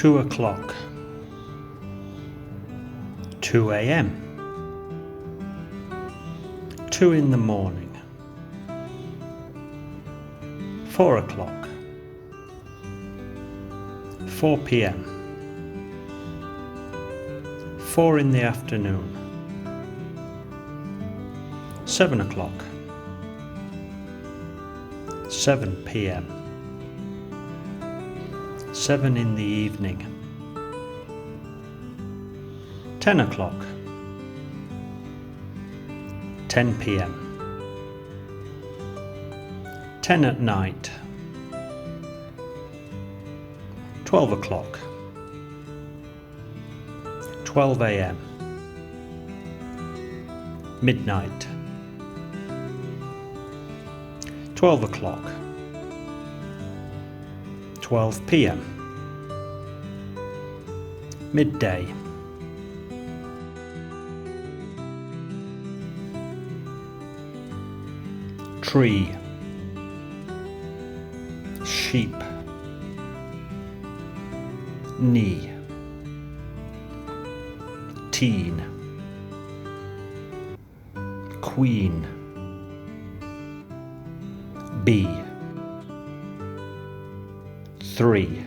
2 o'clock, 2 a.m., 2 in the morning, 4 o'clock, 4 p.m., 4 in the afternoon, 7 o'clock, 7 p.m., 7 in the evening, 10 o'clock, 10 p.m., 10 at night, 12 o'clock, 12 a.m., midnight, 12 o'clock, 12 p.m., midday, tree, sheep, knee, teen, queen, bee, 3,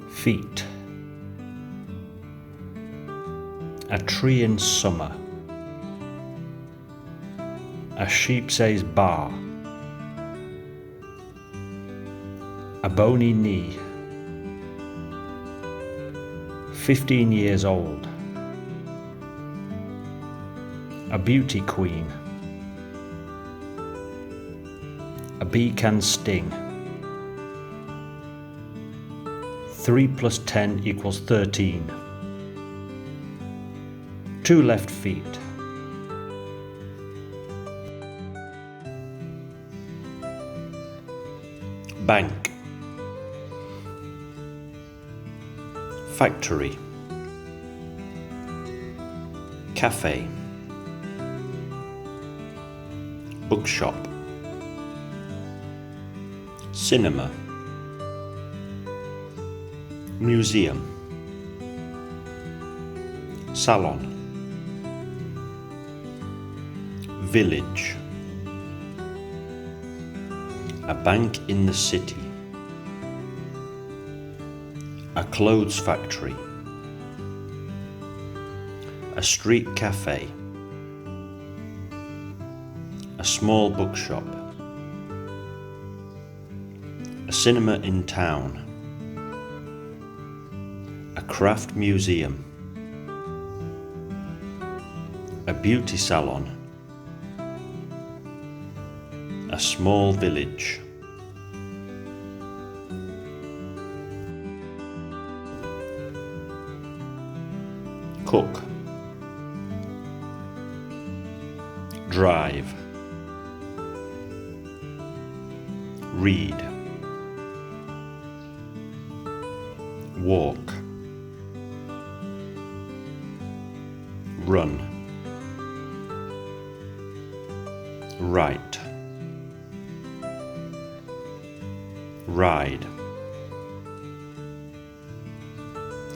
feet, a tree in summer, a sheep says baa, a bony knee, 15 years old, a beauty queen, a bee can sting, 3 plus 10 equals 13, 2 left feet, bank, factory, cafe, bookshop, cinema, museum, salon, village, a bank in the city, a clothes factory, a street cafe, a small bookshop, a cinema in town, a craft museum, a beauty salon, a small village. Cook, drive, read, walk, run, write, ride,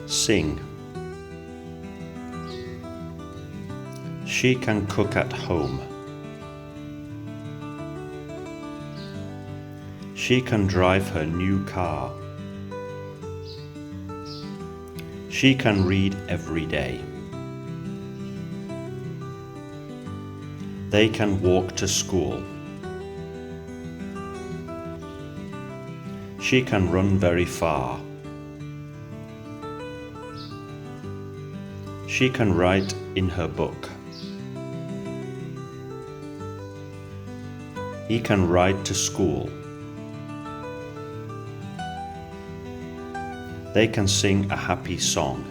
sing. She can cook at home. She can drive her new car. She can read every day. They can walk to school. She can run very far. She can write in her book. He can ride to school. They can sing a happy song.